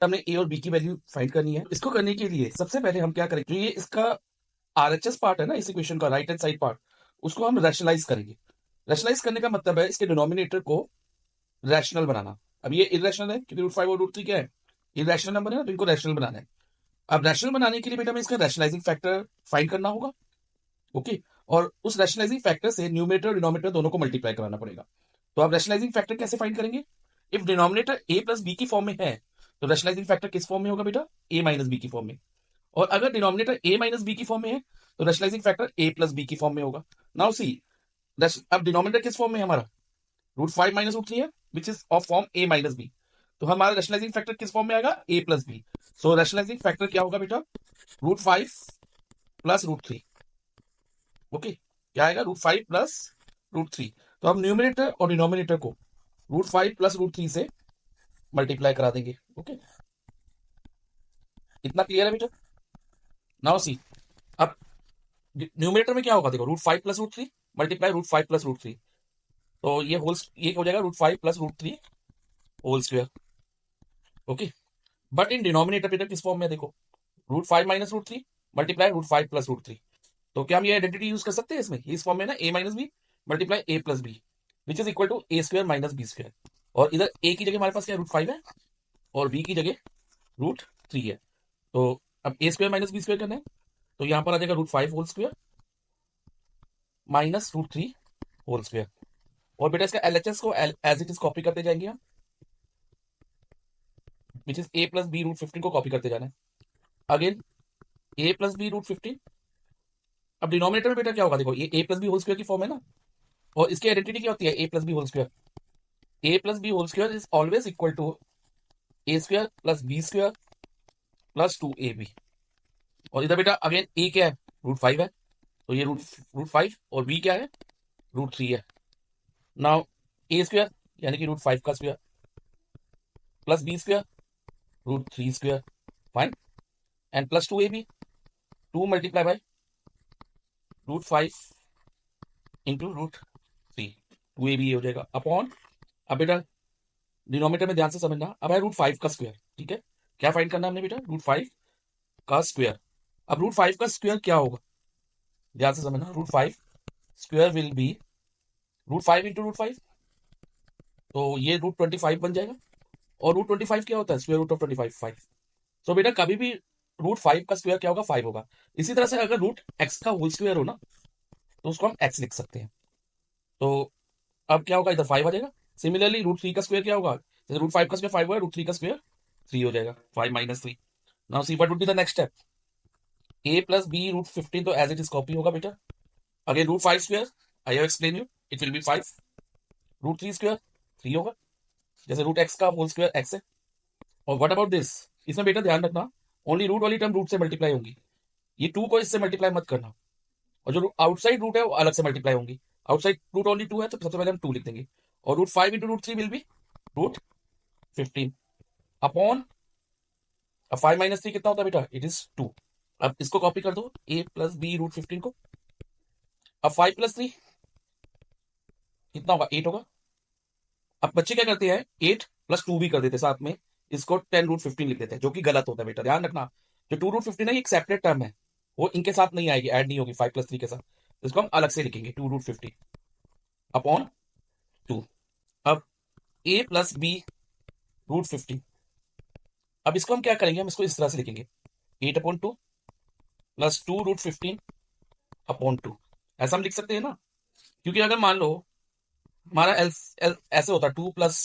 हमने ए और बी की वैल्यू फाइंड करनी है। इसको करने के लिए सबसे पहले हम क्या करेंगे, जो ये इसका आरएचएस पार्ट है ना इस इक्वेशन का, राइट हैंड साइड पार्ट, उसको हम रैशनलाइज करेंगे। रैशनलाइज करने का मतलब है इसके डिनोमिनेटर को रैशनल बनाना। अब ये इरेशनल है क्योंकि √5 और √3 क्या है, इरेशनल नंबर है ना, तो इनको रैशनल बनाना है। अब रैशनल बनाने के लिए बेटा हमें इसका रैशनलाइजिंग फैक्टर फाइंड करना होगा। ओके, और उस रैशनलाइजिंग फैक्टर से न्यूमरेटर और डिनोमिनेटर दोनों को मल्टीप्लाई कराना पड़ेगा। तो आप रैशनलाइजिंग फैक्टर कैसे फाइंड करेंगे? If denominator A plus B की फॉर्म में है तो रैशनलाइजिंग फैक्टर किस फॉर्म में होगा बेटा? ए माइनस बी की फॉर्म में। और अगर डिनोमिनेटर ए माइनस बी की फॉर्म में है तो रैशनलाइजिंग फैक्टर ए प्लस बी की फॉर्म में होगा। नाउ सी, अब डिनोमिनेटर किस फॉर्म में है हमारा? √5 माइनस √3 है which is of form A minus B. तो हमारा रैशनलाइजिंग फैक्टर किस फॉर्म में आएगा? A plus B. So rationalising factor क्या होगा बेटा? √5 प्लस √3। ओके, क्या आएगा? √5 प्लस √3। तो हम न्यूमिनेटर और डिनोमिनेटर को √5 प्लस √3 से मल्टीप्लाई करा देंगे। ओके, इतना क्लियर है बेटा? नाउ सी, अब न्यूमिनेटर में क्या होगा देखो, √5 प्लस √3 मल्टीप्लाई √5 प्लस √3, तो ये हो जाएगा √5 plus √3 whole square. Okay, but in denominator बेटा किस फॉर्म में देखो, √5 माइनस √3 मल्टीप्लाई √5 प्लस √3। तो क्या हम ये आइडेंटिटी यूज कर सकते हैं इसमें, इस फॉर्म में ना, A minus B multiply A plus B which is equal to A square minus B square. और इधर ए की जगह हमारे पास क्या √5 है और बी की जगह √3 है। तो अब A square minus B square करना है, तो यहां पर आ जाएगा √5 whole square minus √3 whole square. और बेटा इसका एलएचएस को एज इट इज कॉपी करते जाएंगे हम, which is A plus B √15 को कॉपी करते जाना है। Again A plus B √15। अब डिनोमिनेटर में बेटा क्या होगा देखो, ये A plus B whole square की फॉर्म है ना, और इसकी आइडेंटिटी क्या होती है? A plus B whole square. A plus B whole square is always equal to A square plus B square plus 2ab। और इधर बेटा अगेन ए क्या है? √5 है, तो ये √5 और बी क्या है? √3 है। नाउ ए स्क्वायर यानी कि √5 का square plus B square √3 square, fine, and plus 2ab, 2 multiply by √5 into √3, 2ab हो जाएगा अपॉन। अब बेटा डिनोमिनेटर में ध्यान से समझना, अब है √5 का स्क्वायर। ठीक है, क्या फाइंड करना है हमने बेटा? √5 का स्क्वायर। अब √5 का स्क्वायर क्या होगा, ध्यान से समझना, √5 स्क्वायर विल बी √5 इंटू √5, तो ये √25 बन जाएगा। और √25 क्या होता है? Square root of 25, 5। सो बेटा कभी भी √5 का स्क्वायर क्या होगा? 5 होगा। इसी तरह से अगर √x का होल स्क्वायर हो ना, तो उसको हम x लिख सकते हैं। तो अब क्या होगा, इधर 5 आ जाएगा। सिमिलरली √3 का स्क्वायर क्या होगा? जैसे √5 का स्क्वायर 5 होगा, √3 का स्क्वायर 3 हो जाएगा, 5 minus 3। Now see what would be the next step? a plus B √15 तो एज इट इज कॉपी होगा बेटा। Again √5 square, I have explain you, it will be 5। √3 square 3 होगा, जैसे √x का होल स्क्वायर x है। और व्हाट अबाउट दिस, इसमें बेटा ध्यान रखना, ओनली रूट वाली टर्म रूट से मल्टीप्लाई होंगी, ये 2 को इससे मल्टीप्लाई मत करना। और जो आउटसाइड रूट है वो अलग से मल्टीप्लाई होंगी। आउटसाइड रूट ओनली 2 है, तो सबसे पहले हम 2 लिख देंगे। और √5 इंटू √3 विल बी √15 अपॉन, अब 5 माइनस 3 कितना होता है बेटा? It is 2। अब इसको कॉपी कर दो, a प्लस बी √15 को। अब 5 प्लस 3 कितना होगा? 8 होगा। अब बच्चे क्या करते हैं, 8 प्लस 2 भी कर देते हैं साथ में, इसको 10 √15 लिख देते हैं, जो कि गलत होता है बेटा, ध्यान रखना। जो 2 √15 है ये एक सेपरेट टर्म है, वो इनके साथ नहीं आएगी, ऐड नहीं होगी 5 प्लस 3 के साथ, इसको हम अलग से लिखेंगे 2 √15 अपॉन 2। अब a प्लस बी √15, अब इसको हम क्या करेंगे, हम इसको इस तरह से लिखेंगे, 8/2 प्लस 2 √15 अपॉन 2। ऐसा हम लिख सकते हैं ना, क्योंकि अगर मान लो हमारा ऐसे होता है 2 प्लस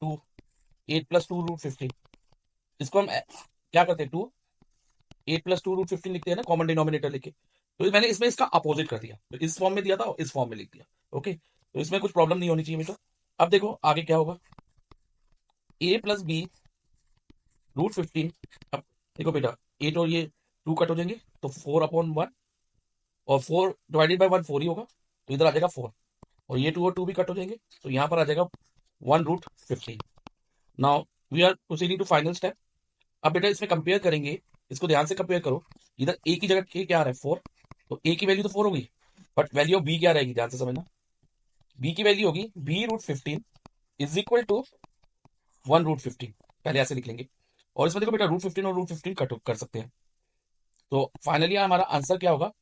2, 8 प्लस 2 √15, इसको हम क्या करते हैं, 8 प्लस 2 √15 लिखते हैं ना, कॉमन डिनोमिनेटर लेके। तो मैंने इसमें इसका अपोजिट कर दिया, तो इस फॉर्म में दिया था और इस फॉर्म में लिख दिया। ओके, तो इसमें कुछ प्रॉब्लम नहीं होनी चाहिए बेटा। अब देखो आगे क्या होगा, a प्लस बी √15। अब देखो बेटा 8 और ये 2 कट हो जाएंगे, तो 4/1, और 4 डिवाइडेड बाई 1 4 ही होगा, तो इधर आ जाएगा 4। और ये 2 और 2 भी कट हो जाएंगे, तो यहाँ पर आ जाएगा 1 √15। Now we are proceeding to final step. अब बेटा इसमें कंपेयर करेंगे, इसको ध्यान से कंपेयर करो, इधर a की जगह k क्या आ रहा है? 4, तो a की वैल्यू तो 4 होगी, बट वैल्यू ऑफ b क्या रहेगी, ध्यान से समझना। b की वैल्यू होगी b √15 इज इक्वल टू 1 √15, पहले ऐसे लिख लेंगे। और इसमें देखो बेटा √15 और √15 कट कर सकते हैं। तो फाइनली हमारा आंसर क्या होगा,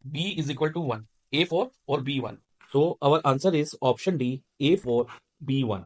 b is equal to 1, A4 और B1। So our answer is option D, A4, B1.